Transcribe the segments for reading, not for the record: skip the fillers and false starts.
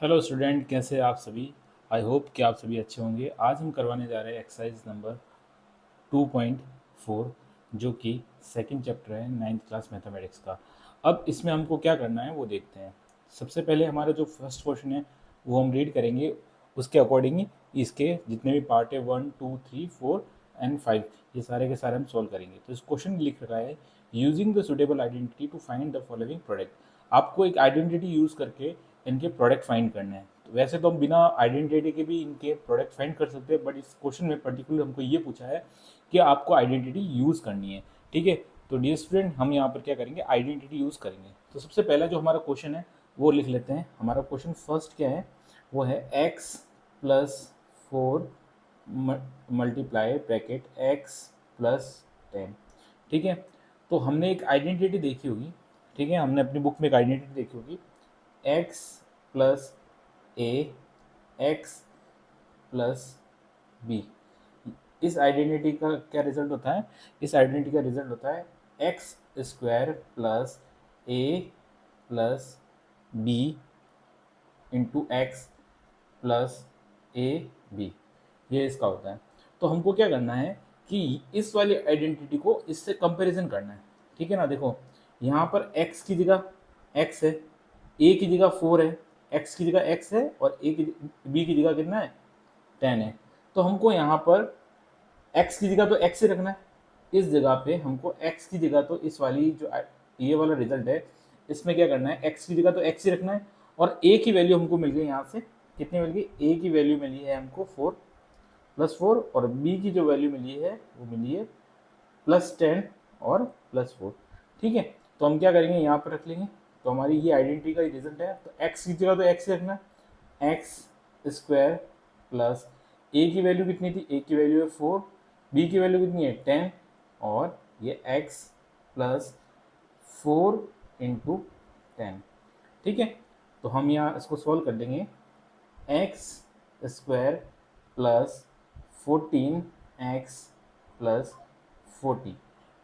Hello student, कैसे हैं आप सभी। आई होप कि आप सभी अच्छे होंगे। आज हम करवाने जा रहे हैं एक्सरसाइज नंबर 2.4, जो कि सेकंड चैप्टर है नाइन्थ क्लास मैथमेटिक्स का। अब इसमें हमको क्या करना है वो देखते हैं। सबसे पहले हमारा जो फर्स्ट क्वेश्चन है वो हम रीड करेंगे। उसके अकॉर्डिंग इसके जितने भी पार्ट है 1, 2, 3, 4 एंड 5 ये सारे के सारे हम सॉल्व करेंगे। तो इस क्वेश्चन में लिख रखा है using the suitable identity to find the following product. आपको एक आइडेंटिटी यूज़ करके इनके प्रोडक्ट फाइंड करने हैं। तो वैसे तो हम बिना आइडेंटिटी के भी इनके प्रोडक्ट फाइंड कर सकते हैं, बट इस क्वेश्चन में पर्टिकुलर हमको ये पूछा है कि आपको आइडेंटिटी यूज़ करनी है। ठीक है, तो डियर स्टूडेंट हम यहाँ पर क्या करेंगे, आइडेंटिटी यूज़ करेंगे। तो सबसे पहला जो हमारा क्वेश्चन है वो लिख लेते हैं। हमारा क्वेश्चन फर्स्ट क्या है, वो है x plus 4 multiply bracket x plus 10। ठीक है, तो हमने एक आइडेंटिटी देखी होगी। ठीक है, हमने अपनी बुक में एक आइडेंटिटी देखी होगी, x plus A X plus B. इस आइडेंटिटी का क्या रिजल्ट होता है, इस आइडेंटिटी का रिजल्ट होता है x square plus A plus b into x plus a b. ये इसका होता है। तो हमको क्या करना है कि इस वाली आइडेंटिटी को इससे कंपैरिजन करना है। ठीक है ना, देखो यहाँ पर x की जगह x है, a की जगह 4 है, x की जगह x है और a की b की जगह कितना है 10 है। तो हमको यहाँ पर x की जगह तो x ही रखना है। इस जगह पे हमको x की जगह तो इस वाली जो ये वाला रिजल्ट है इसमें क्या करना है, x की जगह तो x ही रखना है। और a की वैल्यू हमको मिल गई यहाँ से, कितनी मिल गई, a की वैल्यू मिली है हमको 4 + 4, और b की जो वैल्यू मिली है वो मिली है +10 और +4। ठीक है, तो हम क्या करेंगे, यहाँ पर रख लेंगे। तो हमारी ये आइडेंटिटी का रिजल्ट है। तो x की जगह तो x ही रखना है, एक्स स्क्वायर प्लस ए की वैल्यू कितनी थी, ए की वैल्यू है 4, बी की वैल्यू कितनी है 10, और ये x प्लस 4 × 10। ठीक है, तो हम यहाँ इसको सॉल्व कर देंगे। एक्स स्क्वायर प्लस 14x + 40,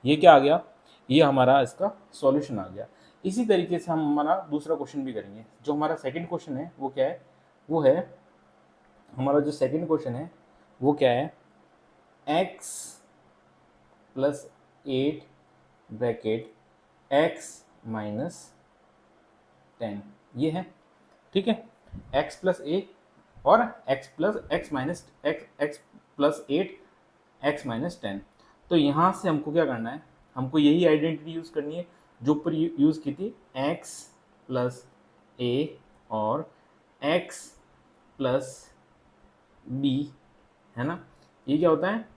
ये क्या आ गया, ये हमारा इसका सॉल्यूशन आ गया। इसी तरीके से हम हमारा दूसरा क्वेश्चन भी करेंगे। जो हमारा सेकंड क्वेश्चन है वो क्या है, वो है हमारा जो सेकंड क्वेश्चन है वो क्या है, x + 8 ब्रैकेट x - 10 ये है। ठीक है, x + 8 और x + 8 x - 10। तो यहाँ से हमको क्या करना है, हमको यही आइडेंटिटी यूज़ करनी है जो ऊपर यूज़ की थी, x + a और x + b, है ना। ये क्या होता है,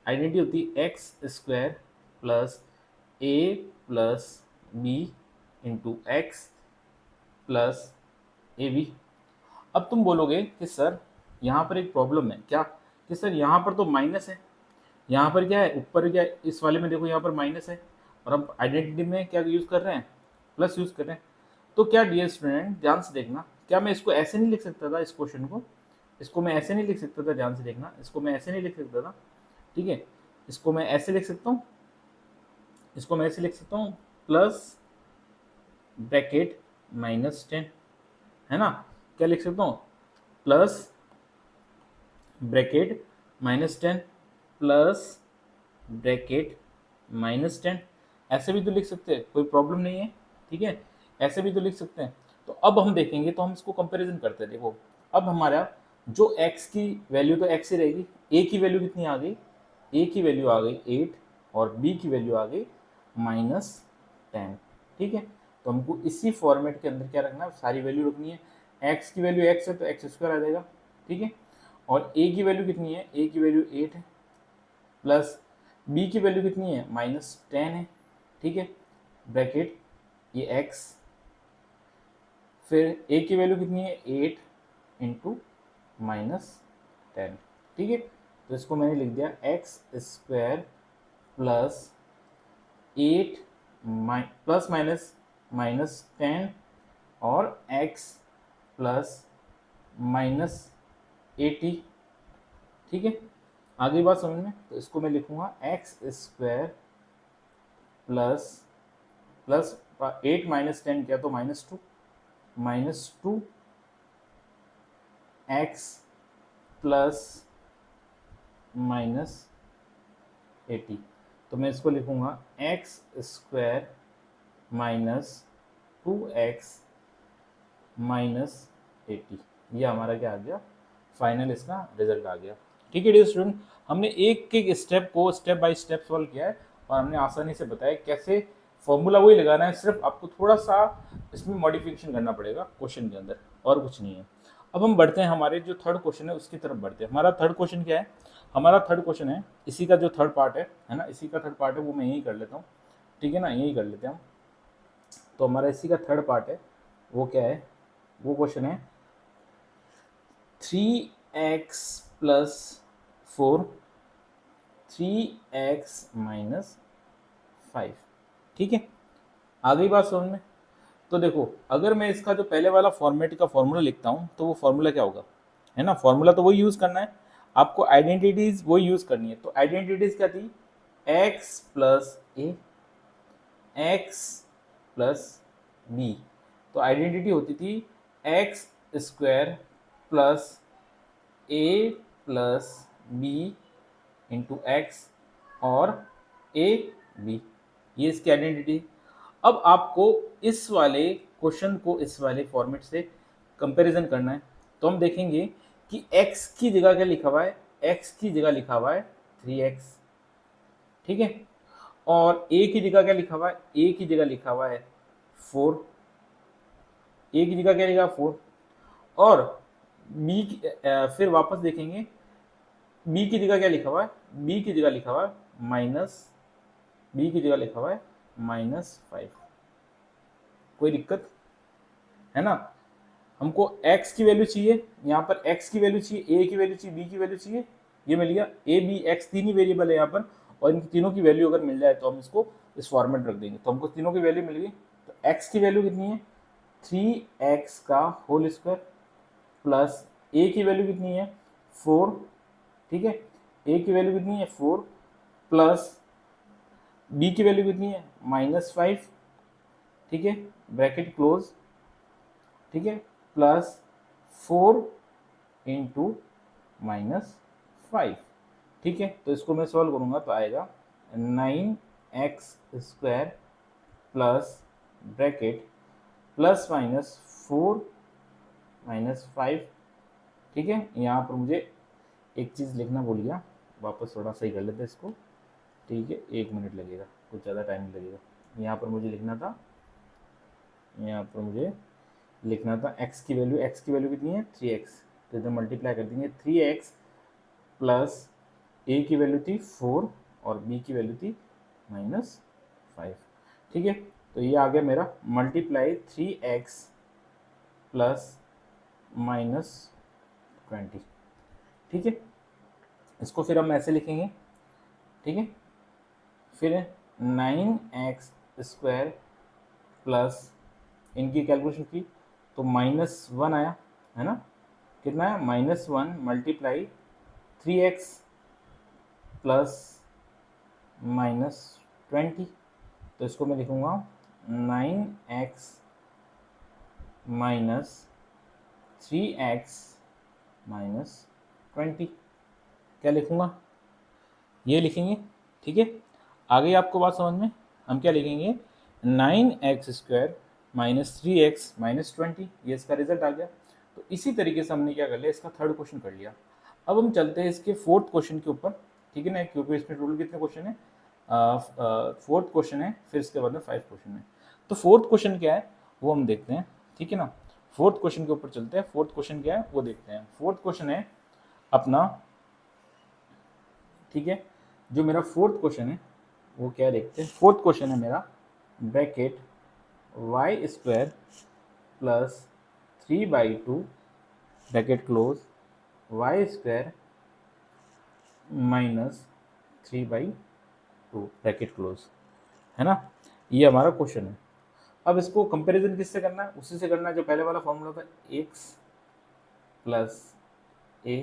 आइडेंटिटी होती है x square plus A plus b into x plus a b. अब तुम बोलोगे कि सर यहाँ पर एक प्रॉब्लम है क्या, कि सर यहाँ पर तो माइनस है, यहाँ पर क्या है, ऊपर क्या है, इस वाले में देखो यहाँ पर माइनस है, और हम आइडेंटिटी में क्या यूज़ कर रहे हैं, प्लस यूज़ कर रहे हैं। तो क्या डियर स्टूडेंट ध्यान से देखना, क्या मैं इसको ऐसे नहीं लिख सकता था, इस क्वेश्चन को, इसको मैं ऐसे नहीं लिख सकता था, ध्यान से देखना, इसको मैं ऐसे नहीं लिख सकता था। ठीक है, इसको मैं ऐसे लिख सकता हूँ, इसको मैं ऐसे लिख सकता हूँ, प्लस ब्रैकेट -10, है ना। क्या लिख सकता हूँ, प्लस ब्रैकेट -10 प्लस ब्रैकेट -10, ऐसे भी तो लिख सकते हैं, कोई प्रॉब्लम नहीं है। ठीक है, ऐसे भी तो लिख सकते हैं। तो अब हम देखेंगे, तो हम इसको कंपैरिजन करते हैं। देखो अब हमारा जो x की वैल्यू तो x ही रहेगी, a की वैल्यू कितनी आ गई, a की वैल्यू आ गई 8 और b की वैल्यू आ गई -10। ठीक है, तो हमको इसी फॉर्मेट के अंदर क्या रखना है, सारी वैल्यू रखनी है। x की वैल्यू x है तो एक्स स्क्वायर आ जाएगा। ठीक है, और a की वैल्यू कितनी है, a की वैल्यू 8 है, प्लस b की वैल्यू कितनी है -10 है। ठीक है, ब्रैकेट ये x, फिर a की वैल्यू कितनी है 8 इंटू -10। ठीक है, तो इसको मैंने लिख दिया एक्स स्क्वायर प्लस 8 प्लस -10 और x प्लस -80। ठीक है, आगे बात समझ में, तो इसको मैं लिखूंगा एक्स स्क्वायर प्लस प्लस 8 - 10 किया तो -2 -2 एक्स प्लस माइनस 80। तो मैं इसको लिखूंगा x square minus 2x minus 80। ये हमारा क्या आ गया, फाइनल इसका रिजल्ट आ गया। ठीक है डियर स्टूडेंट, हमने एक एक स्टेप को स्टेप बाय स्टेप सॉल्व किया है और हमने आसानी से बताया कैसे फॉर्मूला वही लगाना है, सिर्फ आपको थोड़ा सा इसमें मॉडिफिकेशन करना पड़ेगा क्वेश्चन के अंदर, और कुछ नहीं है। अब हम बढ़ते हैं हमारे जो थर्ड क्वेश्चन है उसकी तरफ बढ़ते हैं। हमारा थर्ड क्वेश्चन क्या है, हमारा थर्ड क्वेश्चन है इसी का जो थर्ड पार्ट है ना, इसी का थर्ड पार्ट है वो मैं यही कर लेता हूँ। ठीक है ना, यही कर लेते हैं हम। तो हमारा इसी का थर्ड पार्ट है, वो क्या है, वो क्वेश्चन है 3x प्लस 4 3x माइनस 5। ठीक है, आ गई बात समझ में। तो देखो, अगर मैं इसका जो पहले वाला फॉर्मेट का फॉर्मूला लिखता हूँ तो वो फॉर्मूला क्या होगा, है ना, फॉर्मूला तो वही यूज़ करना है आपको, आइडेंटिटीज वही यूज़ करनी है। तो आइडेंटिटीज क्या थी, x plus A, X plus B. तो आइडेंटिटी होती थी एक्स स्क्वायर प्लस ए प्लस बी इंटू एक्स और ए बी, ये इसकी आइडेंटिटी। अब आपको इस वाले क्वेश्चन को इस वाले फॉर्मेट से कंपैरिजन करना है। तो हम देखेंगे कि x की जगह क्या लिखा हुआ है, x की जगह लिखा हुआ है 3x। ठीक है, और a की जगह क्या लिखा हुआ है, a की जगह लिखा हुआ है 4, a की जगह क्या लिखा 4। और b फिर वापस देखेंगे b की जगह क्या लिखा हुआ है, b की जगह लिखा हुआ है माइनस, b की जगह लिखा हुआ है -5। कोई दिक्कत है ना, हमको x की वैल्यू चाहिए, यहाँ पर x की वैल्यू चाहिए, a की वैल्यू चाहिए, b की वैल्यू चाहिए, ये मिल गया। a b x तीन ही वेरिएबल है यहाँ पर, और इनकी तीनों की वैल्यू अगर मिल जाए तो हम इसको इस फॉर्मेट रख देंगे। तो हमको तीनों की वैल्यू मिल गई। तो x की वैल्यू कितनी है, 3x का होल स्क्वायर प्लस a की वैल्यू कितनी है 4। ठीक है, a की वैल्यू कितनी है 4 प्लस b की वैल्यू कितनी है -5। ठीक है, ब्रैकेट क्लोज। ठीक है, प्लस 4 इंटू -5। ठीक है, तो इसको मैं सॉल्व करूंगा तो आएगा 9x square plus bracket plus minus 4 -5। ठीक है, यहाँ पर मुझे एक चीज़ लिखना भूल गया, वापस थोड़ा सही कर लेते हैं इसको। ठीक है, 1 मिनट लगेगा, कुछ ज़्यादा टाइम नहीं लगेगा। यहाँ पर मुझे लिखना था, यहाँ पर मुझे लिखना था x की वैल्यू कितनी है 3x। तो इधर मल्टीप्लाई कर देंगे, 3x प्लस a की वैल्यू थी 4 और b की वैल्यू थी -5। ठीक है, तो ये आ गया मेरा मल्टीप्लाई 3x प्लस -20। ठीक है, इसको फिर हम ऐसे लिखेंगे। ठीक है, फिर 9x स्क्वायर प्लस इनकी कैलकुलेशन की तो -1 आया, है ना, कितना है -1 मल्टीप्लाई 3x प्लस -20। तो इसको मैं लिखूंगा 9x माइनस 3x -20। क्या लिखूंगा, ये लिखेंगे। ठीक है, आ गई आपको बात समझ में। हम क्या लिखेंगे 9x स्क्वायर माइनस 3x -20, ये इसका रिजल्ट आ गया। तो इसी तरीके से हमने क्या कर लिया, इसका थर्ड क्वेश्चन कर लिया। अब हम चलते हैं इसके फोर्थ क्वेश्चन के ऊपर। ठीक है ना, क्योंकि इसमें टोटल कितने क्वेश्चन है, फोर्थ क्वेश्चन है, फिर इसके बाद में 5 क्वेश्चन है। तो फोर्थ क्वेश्चन क्या है वो हम देखते हैं। ठीक है ना, फोर्थ क्वेश्चन के ऊपर चलते हैं। फोर्थ क्वेश्चन क्या है वो देखते हैं। फोर्थ क्वेश्चन है अपना, ठीक है, जो मेरा फोर्थ क्वेश्चन है वो क्या देखते हैं। फोर्थ क्वेश्चन है मेरा bracket y square plus 3/2 bracket close y square minus 3/2 bracket close, है ना, ये हमारा क्वेश्चन है। अब इसको कंपैरिजन किससे करना है, उसी से करना है जो पहले वाला फॉर्मूला था, x plus A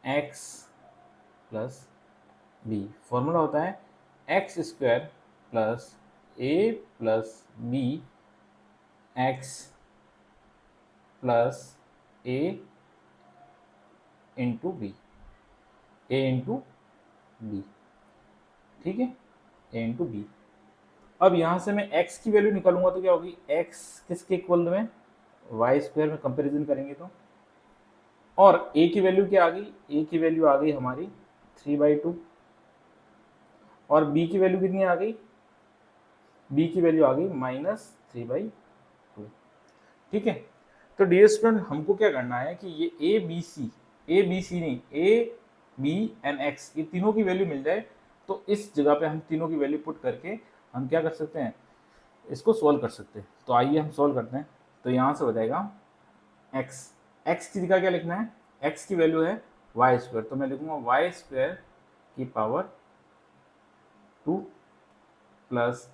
X plus B. Formula होता है x square plus A plus B x plus A into B, A into B, ठीक है, ए इंटू बी। अब यहाँ से मैं x की वैल्यू निकालूंगा तो क्या होगी, x किसके इक्वल में, वाई स्क्वायर में कंपेरिजन करेंगे तो, और a की वैल्यू क्या आ गई, a की वैल्यू आ गई हमारी 3/2, और b की वैल्यू कितनी आ गई, b की वैल्यू आ गई -3/2, ठीक है। तो डियर स्टूडेंट हमको क्या करना है कि ये ए बी सी नहीं, ए बी एंड एक्स, ये तीनों की वैल्यू मिल जाए, तो इस जगह पे हम तीनों की वैल्यू पुट करके हम क्या कर सकते हैं, इसको सॉल्व कर सकते हैं। तो आइए हम सॉल्व करते हैं। तो यहाँ से हो जाएगा एक्स की जगह क्या लिखना है, एक्स की वैल्यू है वाई स्क्वायर, तो मैं लिखूंगा वाई स्क्वायर की पावर 2 प्लस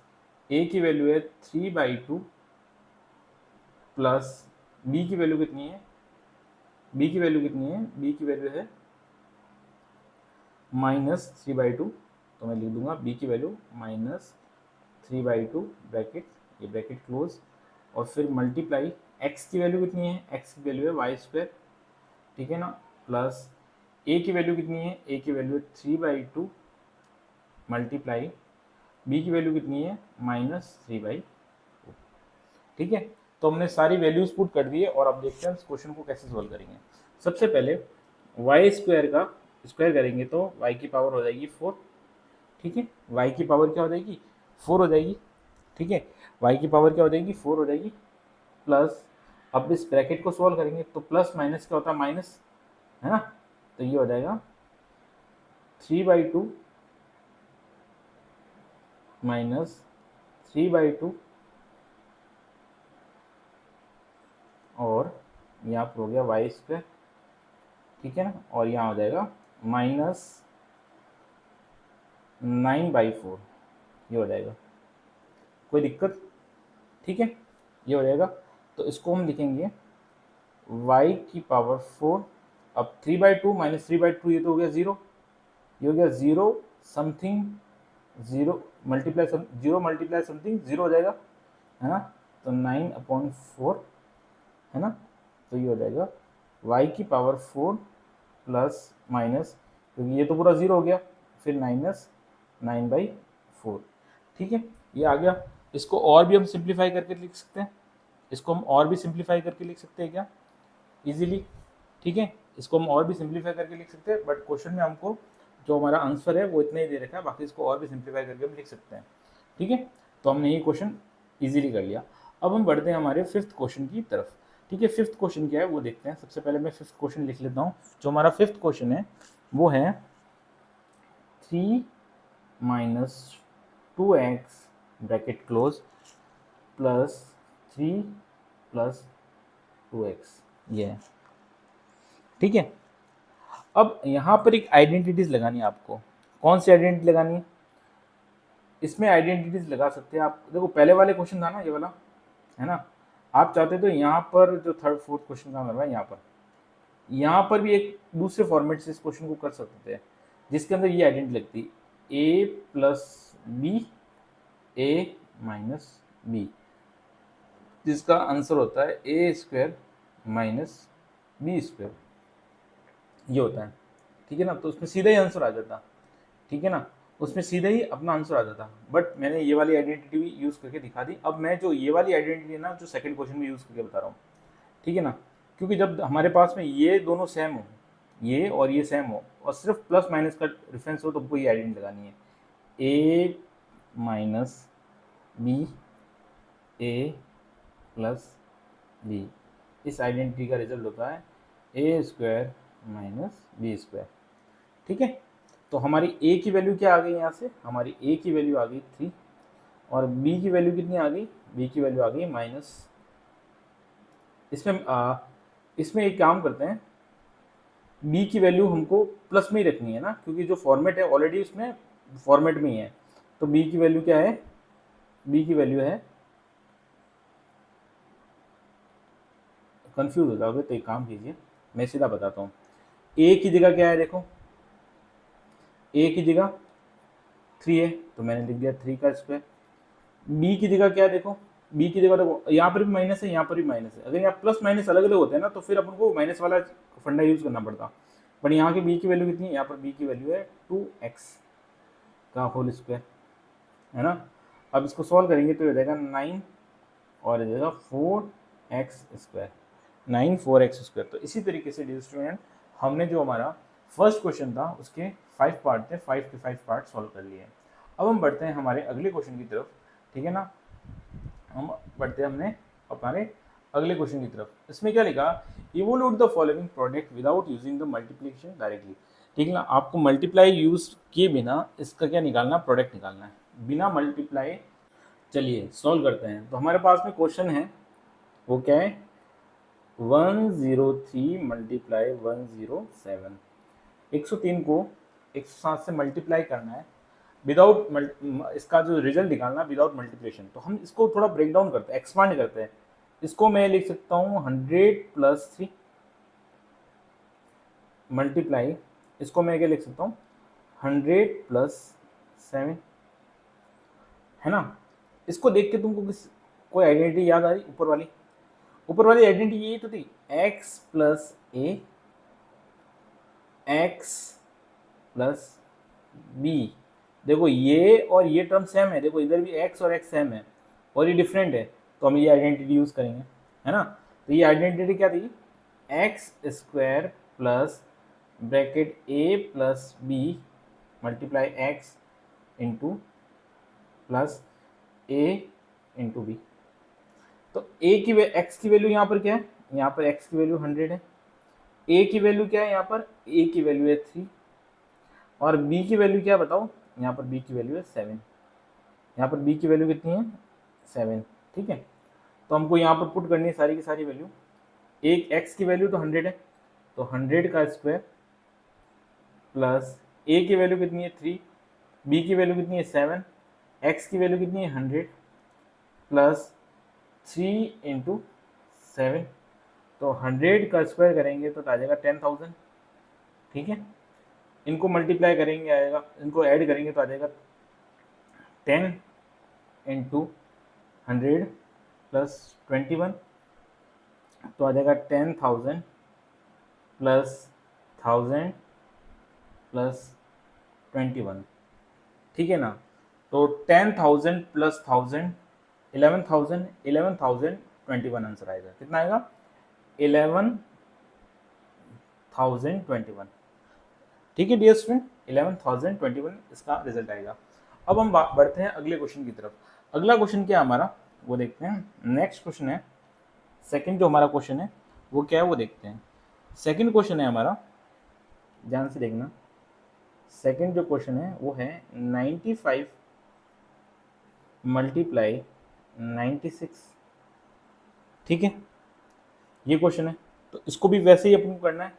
ए की वैल्यू है 3/2 प्लस बी की वैल्यू कितनी है, बी की वैल्यू कितनी है, बी की वैल्यू है -3/2, तो मैं लिख दूंगा बी की वैल्यू -3/2 ब्रैकेट, ये ब्रैकेट क्लोज, और फिर मल्टीप्लाई एक्स की वैल्यू कितनी है, एक्स की वैल्यू है वाई स्क्वायर, ठीक है ना, प्लस ए की वैल्यू कितनी है, ए की वैल्यू है 3/2 मल्टीप्लाई बी की वैल्यू कितनी है -3/2, ठीक है। तो हमने सारी वैल्यूज पुट कर दी है, और अब देखते हैं इस क्वेश्चन को कैसे सोल्व करेंगे। सबसे पहले वाई स्क्वायर का स्क्वायर करेंगे तो वाई की पावर हो जाएगी 4, ठीक है, वाई की पावर क्या हो जाएगी, 4 हो जाएगी, ठीक है, वाई की पावर क्या हो जाएगी, 4 हो जाएगी, प्लस अब इस ब्रैकेट को सॉल्व करेंगे तो प्लस माइनस क्या होता है, माइनस, है ना, तो ये हो जाएगा 3/2 माइनस 3/2, और यहाँ पर हो गया वाई स्क्वायर, ठीक है ना, और यहाँ हो जाएगा -9/4, ये हो जाएगा, कोई दिक्कत, ठीक है, ये हो जाएगा। तो इसको हम लिखेंगे y की पावर 4, अब 3/2 माइनस 3/2, ये तो हो गया 0, ये हो गया 0 समथिंग 0 मल्टीप्लाई समथिंग 0 हो जाएगा, है ना, तो 9/4, है ना, तो ये हो जाएगा y की पावर 4 प्लस माइनस, क्योंकि ये तो पूरा 0 हो गया, फिर -9/4, ठीक है, ये आ गया। इसको और भी हम सिंप्लीफाई करके लिख सकते हैं, इसको हम और भी सिंप्लीफाई करके लिख सकते हैं क्या, इजीली, ठीक है, इसको हम और भी सिंप्लीफाई करके लिख सकते हैं, बट क्वेश्चन में हमको जो हमारा आंसर है वो इतना ही दे रखा है, बाकी इसको और भी सिंप्लीफाई करके हम लिख सकते हैं, ठीक है। तो हमने ये क्वेश्चन इजीली कर लिया। अब हम बढ़ते हैं हमारे फिफ्थ क्वेश्चन की तरफ, ठीक है। फिफ्थ क्वेश्चन क्या है वो देखते हैं। सबसे पहले मैं फिफ्थ क्वेश्चन लिख लेता हूँ। जो हमारा फिफ्थ क्वेश्चन है वो है 3 - 2x bracket close plus 3 + 2x, ये है, ठीक है। अब यहाँ पर एक आइडेंटिटीज लगानी है आपको। कौन सी आइडेंटिटी लगानी है, इसमें आइडेंटिटीज लगा सकते हैं आप। देखो पहले वाले क्वेश्चन था ना ये वाला, है ना, आप चाहते तो यहाँ पर जो थर्ड फोर्थ क्वेश्चन का है यहाँ पर भी एक दूसरे फॉर्मेट से इस क्वेश्चन को कर सकते हैं, जिसके अंदर ये आइडेंटिटी लगती है a + b a - b, जिसका आंसर होता है a² - b², ये होता है, ठीक है ना। तो उसमें सीधा ही आंसर आ जाता, ठीक है ना, उसमें सीधा ही अपना आंसर आ जाता, बट मैंने ये वाली आइडेंटिटी भी यूज़ करके दिखा दी। अब मैं जो ये वाली आइडेंटिटी है ना, जो सेकंड क्वेश्चन में यूज़ करके बता रहा हूँ, ठीक है ना, क्योंकि जब हमारे पास में ये दोनों सेम हो, ये और ये सेम हो, और सिर्फ प्लस माइनस का डिफरेंस हो, तो हमको ये आइडेंटिटी लगानी है a - b a + b। इस आइडेंटिटी का रिजल्ट होता है a² - b², ठीक है। तो हमारी a की वैल्यू क्या आ गई, यहाँ से हमारी a की वैल्यू आ गई 3, और b की वैल्यू कितनी आ गई, b की वैल्यू आ गई माइनस, इसमें एक काम करते हैं, b की वैल्यू हमको प्लस में ही रखनी है ना, क्योंकि जो फॉर्मेट है ऑलरेडी उसमें फॉर्मेट में ही है। तो b की वैल्यू क्या है, b की वैल्यू है, कंफ्यूज हो जाओगे तो एक काम कीजिए, मैं सीधा बताता हूँ। a की जगह क्या है, देखो a की जगह 3 है, तो मैंने लिख दिया 3 का स्क्वायर। b की जगह क्या है, देखो b की जगह देखो, यहाँ पर भी माइनस है, यहाँ पर भी माइनस है। अगर यहाँ प्लस माइनस अलग अलग होते हैं ना, तो फिर अपन को माइनस वाला फंडा यूज करना पड़ता। बट यहाँ की बी की वैल्यू कितनी है, यहाँ पर बी की वैल्यू है 2x का होल स्क्वायर, है ना। अब इसको सॉल्व करेंगे तो ये हो जाएगा 9 और ये जाएगा 4x स्क्वायर, 9 4x स्क्वायर। तो इसी तरीके से डियर स्टूडेंट हमने जो हमारा फर्स्ट क्वेश्चन था उसके 5 पार्ट थे, 5 के 5 पार्ट सॉल्व कर लिए। अब हम बढ़ते हैं हमारे अगले क्वेश्चन की तरफ, ठीक है ना। हम बढ़ते हैं हमने हमारे अगले क्वेश्चन की तरफ। इसमें क्या लिखा, evolute the following product without using the multiplication directly, ठीक है ना। आपको मल्टीप्लाई यूज किए बिना इसका क्या निकालना, प्रोडक्ट निकालना है, बिना मल्टीप्लाई। चलिए सॉल्व करते हैं। तो हमारे पास में क्वेश्चन है, वो क्या है, 103 मल्टीप्लाई 107, 103 को 107 से मल्टीप्लाई करना है विदाउट इसका जो रिजल्ट निकालना विदाउट मल्टीप्लिकेशन। तो हम इसको थोड़ा ब्रेक डाउन करते हैं, एक्सपांड करते हैं। इसको मैं लिख सकता हूँ 100 प्लस 3 मल्टीप्लाई, इसको मैं क्या लिख सकता हूँ 100 प्लस 7, है ना। इसको देख के तुमको कोई आइडेंटिटी याद आ रही, ऊपर वाली आइडेंटिटी यही तो थी, x plus A X plus B. देखो ये और ये टर्म सेम है, देखो इधर भी x और x सेम है और ये डिफरेंट है, तो हम ये आइडेंटिटी यूज करेंगे, है ना। तो ये आइडेंटिटी क्या थी, x square plus bracket a plus B multiply x into plus a into b. तो x की वैल्यू यहाँ पर क्या है, यहाँ पर x की वैल्यू 100 है, a की वैल्यू क्या है, यहाँ पर a की वैल्यू है 3 और b की वैल्यू क्या है बताओ, यहाँ पर b की वैल्यू है 7, यहाँ पर b की वैल्यू कितनी है 7, ठीक है। तो हमको यहाँ पर पुट करनी है सारी की सारी वैल्यू। एक x की वैल्यू तो 100 है, तो 100 का स्क्वायर प्लस a की वैल्यू कितनी है 3, b की वैल्यू कितनी है 7, x की वैल्यू कितनी है 100 प्लस 3 इंटू 7, तो 100 का स्क्वायर करेंगे तो आ जाएगा 10,000, ठीक है। इनको मल्टीप्लाई करेंगे आएगा, इनको ऐड करेंगे तो आ जाएगा 10 इंटू 100 प्लस 21, तो आ जाएगा 10,000 प्लस 1000 प्लस 21, ठीक है ना। तो 10,000 प्लस 1000 11,000 11,021 आंसर आएगा। कितना आएगा 11,021, ठीक है डियर स्टूडेंट, 11,021 इसका रिजल्ट आएगा। अब हम बढ़ते हैं अगले क्वेश्चन की तरफ। अगला क्वेश्चन क्या है हमारा वो देखते हैं। नेक्स्ट क्वेश्चन है, सेकंड जो हमारा क्वेश्चन है वो क्या है वो देखते हैं। सेकंड क्वेश्चन है हमारा, ध्यान से देखना। सेकंड जो क्वेश्चन है वो है 95 मल्टीप्लाई 96, ठीक है, ये क्वेश्चन है। तो इसको भी वैसे ही अपन को करना है।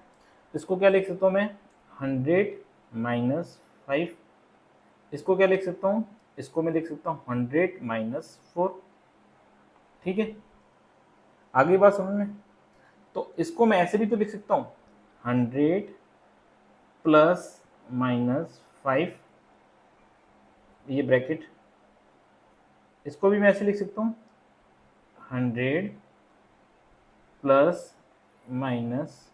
इसको क्या लिख सकता हूँ मैं 100 माइनस 5, इसको क्या लिख सकता हूँ, इसको मैं लिख सकता हूँ 100 माइनस 4, ठीक है। आगे बात समझ में। तो इसको मैं ऐसे भी तो लिख सकता हूँ 100 प्लस माइनस 5, ये ब्रैकेट, इसको भी मैं ऐसे लिख सकता हूँ 100 प्लस माइनस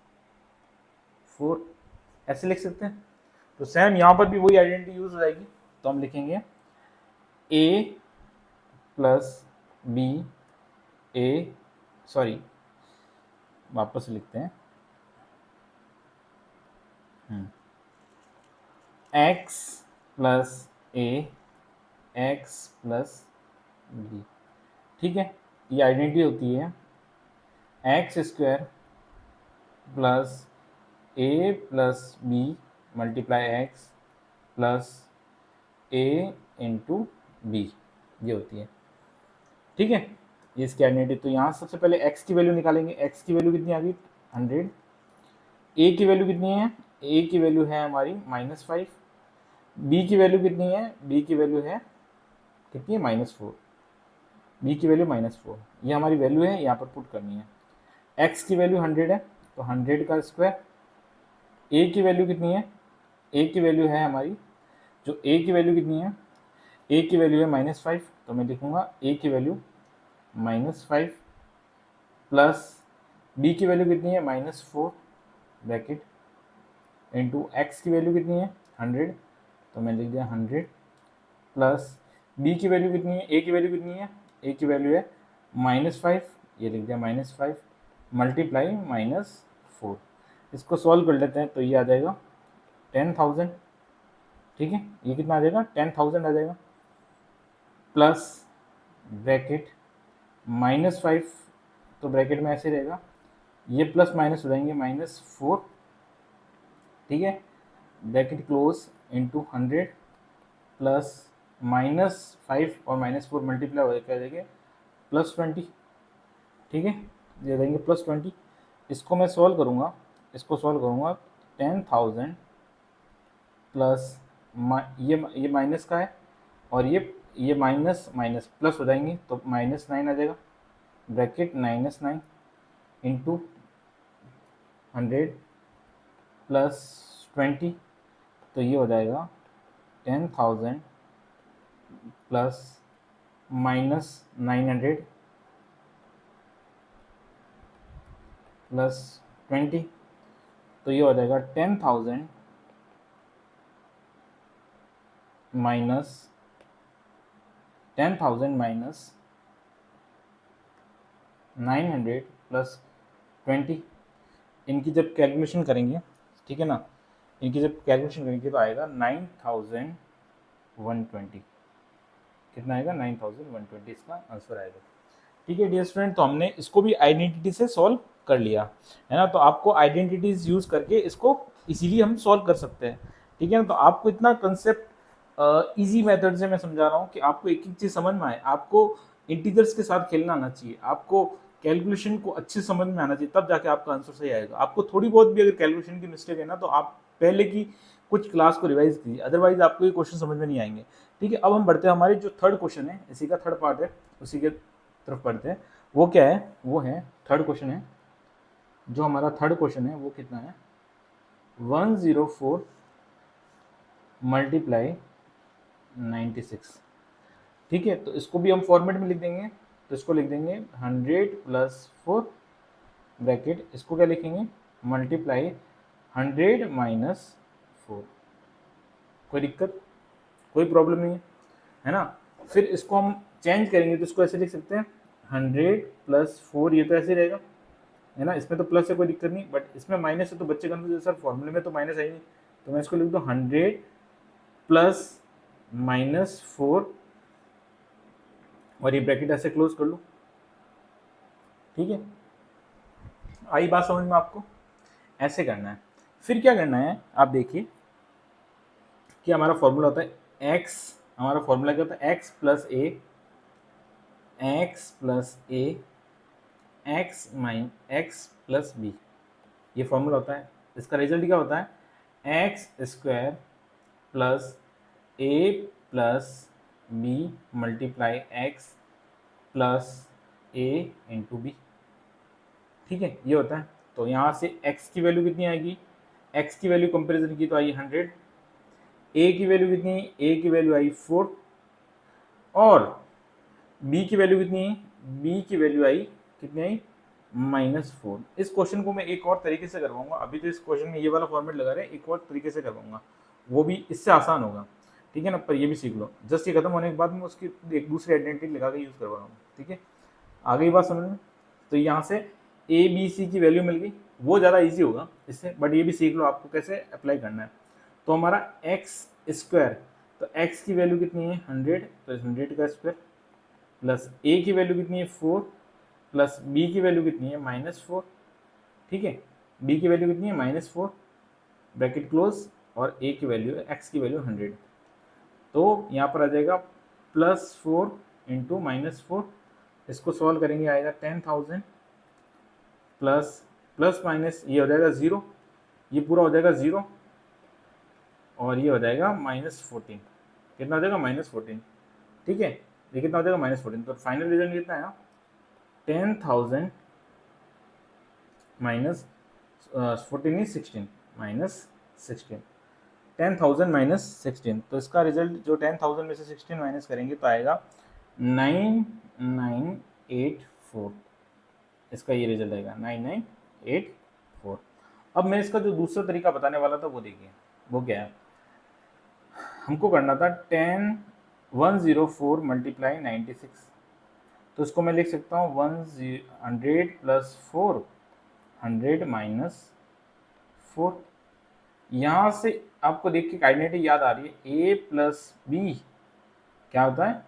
4, ऐसे लिख सकते हैं। तो सेम यहाँ पर भी वही आइडेंटिटी यूज हो जाएगी, तो हम लिखेंगे a plus B A, sorry वापस से लिखते हैं x plus A X plus B, ठीक है। ये आइडेंटिटी होती है x square plus A plus B multiply X plus A into B, ये होती है, ठीक है। ये इसकी आइडेंटिटी। तो यहाँ सबसे पहले x की वैल्यू निकालेंगे। x की वैल्यू कितनी आ गई 100, a की वैल्यू कितनी है, a की वैल्यू है हमारी -5, b की वैल्यू कितनी है, b की वैल्यू है कितनी है -4, b की वैल्यू -4, ये हमारी वैल्यू है, यहाँ पर पुट करनी है। x की वैल्यू 100 है, तो 100 का स्क्वायर, a की वैल्यू कितनी है, a की वैल्यू है हमारी, जो a की वैल्यू कितनी है, a की वैल्यू है -5, तो मैं लिखूंगा a की वैल्यू -5 प्लस b की वैल्यू कितनी है -4 ब्रैकेट, इंटू एक्स की वैल्यू कितनी है 100, तो मैं लिख दिया 100 प्लस बी की वैल्यू कितनी है, ए की वैल्यू कितनी है, ए की वैल्यू है -5, ये लिख दिया -5 मल्टीप्लाई -4। इसको सॉल्व कर लेते हैं तो ये आ जाएगा 10,000। ठीक है, ये कितना आ जाएगा 10,000 आ जाएगा, प्लस ब्रैकेट -5, तो ब्रैकेट में ऐसे रहेगा, ये प्लस माइनस हो जाएंगे -4। ठीक है, ब्रैकेट क्लोज इंटू 100 प्लस -5 और -4 मल्टीप्लाई हो जाएगा +20। ठीक है, ये देंगे +20। इसको मैं सॉल्व करूँगा, इसको सॉल्व करूँगा 10,000 प्लस ये माइनस का है और ये माइनस माइनस प्लस हो जाएंगे तो -9 आ जाएगा, ब्रैकेट -9 इंटू 100 प्लस 20, तो ये हो जाएगा 10,000 प्लस -900 प्लस 20, तो ये हो जाएगा 10,000 माइनस 900 प्लस 20। इनकी जब कैलकुलेशन करेंगे, ठीक है ना, इनकी जब कैलकुलेशन करेंगे तो आएगा 9,120। कितना आएगा 9,120, इसका आंसर आएगा। ठीक है डियर स्टूडेंट, तो हमने इसको भी आइडेंटिटी से सॉल्व कर लिया है ना। तो आपको आइडेंटिटीज यूज करके इसको इजीली हम सॉल्व कर सकते हैं। ठीक है ना, तो आपको इतना कंसेप्ट इजी मेथड से मैं समझा रहा हूँ कि आपको एक एक चीज समझ में आए। आपको इंटीजर्स के साथ खेलना आना चाहिए, आपको कैलकुलेशन को अच्छे समझ में आना चाहिए, तब जाके आपका आंसर सही आएगा। आपको थोड़ी बहुत भी अगर कैलकुलेशन की मिस्टेक है ना, तो आप पहले की कुछ क्लास को रिवाइज कीजिए, अदरवाइज आपको ये क्वेश्चन समझ में नहीं आएंगे। ठीक है, अब हम बढ़ते हैं, हमारे जो थर्ड क्वेश्चन है, इसी का थर्ड पार्ट है, उसी के तरफ बढ़ते हैं। वो क्या है, वो है थर्ड क्वेश्चन है। जो हमारा थर्ड क्वेश्चन है वो कितना है, 104 मल्टीप्लाई 96। ठीक है, तो इसको भी हम फॉर्मेट में लिख देंगे, तो इसको लिख देंगे 100 प्लस 4 ब्रैकेट, इसको क्या लिखेंगे मल्टीप्लाई 100 माइनस 4। कोई दिक्कत, कोई प्रॉब्लम नहीं है ना। फिर इसको हम चेंज करेंगे तो इसको ऐसे लिख सकते हैं 100 प्लस 4, ये तो ऐसे रहेगा है ना, इसमें तो प्लस है कोई दिक्कत नहीं, बट इसमें माइनस है तो बच्चे कंफ्यूज, सर फॉर्मूले में तो माइनस है ही नहीं, तो मैं इसको लिख दूँ 100 प्लस -4 और ये ब्रैकेट ऐसे क्लोज कर लूँ। ठीक है, आई बात समझ में आपको, ऐसे करना है। फिर क्या करना है, आप देखिए कि हमारा फॉर्मूला होता है x, हमारा फॉर्मूला क्या होता है x plus A X plus B, ये फॉर्मूला होता है। इसका रिजल्ट क्या होता है x square plus A plus B multiply X plus A into B. ठीक है, ये होता है। तो यहाँ से x की वैल्यू कितनी आएगी, x की वैल्यू कंपेरिजन की तो आई 100, a की वैल्यू कितनी है, a की वैल्यू आई 4 और b की वैल्यू कितनी है, b की वैल्यू आई कितनी आई -4। इस क्वेश्चन को मैं एक और तरीके से करवाऊंगा, अभी तो इस क्वेश्चन में ये वाला फॉर्मेट लगा रहे हैं, एक और तरीके से करवाऊंगा, वो भी इससे आसान होगा। ठीक है ना, पर ये भी सीख लो, जस्ट ये खत्म होने के बाद मैं उसकी एक दूसरी आइडेंटिटी लगा के यूज़ करवा रहा हूँ। ठीक है, आ गई बात समझ में। तो यहाँ से ए बी सी की वैल्यू मिल गई, वो ज़्यादा ईजी होगा इससे, बट ये भी सीख लो आपको कैसे अप्लाई करना है। तो हमारा एक्स स्क्वायर, तो एक्स की वैल्यू कितनी है 100, तो 100 का स्क्वायर प्लस ए की वैल्यू कितनी है 4 प्लस बी की वैल्यू कितनी है -4। ठीक है, बी की वैल्यू कितनी है -4 ब्रैकेट क्लोज और ए की वैल्यू एक्स की वैल्यू 100, तो यहाँ पर आ जाएगा +4 इंटू -4। इसको सॉल्व करेंगे आएगा 10,000 प्लस प्लस माइनस ये हो जाएगा 0, ये पूरा हो जाएगा 0 और ये हो जाएगा -14। कितना हो जाएगा -14। ठीक है, ये कितना हो जाएगा -14, तो फाइनल रिजल्ट कितना है 10,000 माइनस 14 इज 16 -16, 10,000 -16। तो इसका रिजल्ट जो 10,000 में से 16 माइनस करेंगे तो आएगा 9984, इसका ये रिजल्ट आएगा 9984। अब मैं इसका जो दूसरा तरीका बताने वाला था वो देखिए, वो क्या है। हमको करना था 104 मल्टीप्लाई 96, तो इसको मैं लिख सकता हूँ 100 प्लस 4, 100 माइनस 4। यहाँ से आपको देख के आइडेंटिटी याद आ रही है, ए प्लस बी क्या होता है,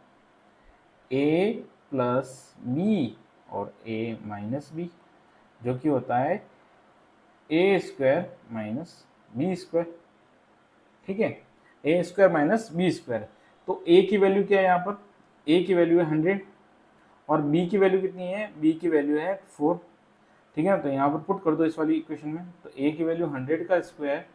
ए प्लस बी और ए माइनस बी, जो कि होता है ए स्क्वायर माइनस बी स्क्वायर। ठीक है, ए स्क्वायर माइनस बी स्क्वायर। तो ए की वैल्यू क्या है यहाँ पर, ए की वैल्यू है 100 और बी की वैल्यू कितनी है, बी की वैल्यू है 4। ठीक है, तो यहाँ पर पुट कर दो इस वाली इक्वेशन में, तो ए की वैल्यू 100 का स्क्वायर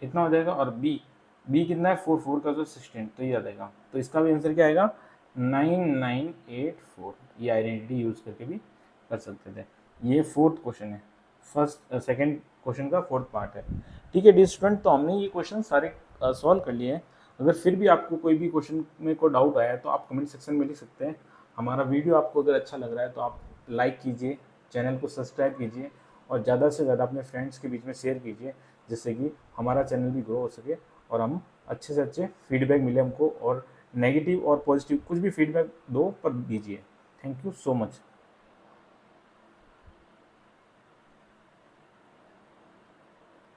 इतना हो जाएगा और बी कितना है 4, 4 का तो 16, तो ये आ जाएगा। तो इसका भी आंसर क्या आएगा 9984। ये आइडेंटिटी यूज करके भी कर सकते थे। ये फोर्थ क्वेश्चन है, सेकंड क्वेश्चन का फोर्थ पार्ट है। ठीक है डी स्टूडेंट, तो हमने ये क्वेश्चन सारे सॉल्व कर लिए हैं। अगर फिर भी आपको कोई भी क्वेश्चन में कोई डाउट आया है तो आप कमेंट सेक्शन में लिख सकते हैं। हमारा वीडियो आपको अगर अच्छा लग रहा है तो आप लाइक कीजिए, चैनल को सब्सक्राइब कीजिए और ज़्यादा से ज़्यादा अपने फ्रेंड्स के बीच में शेयर कीजिए, जिससे कि हमारा चैनल भी ग्रो हो सके और हम अच्छे से अच्छे फीडबैक मिले हमको, और नेगेटिव और पॉजिटिव कुछ भी फीडबैक दो पर दीजिए। Thank you so much.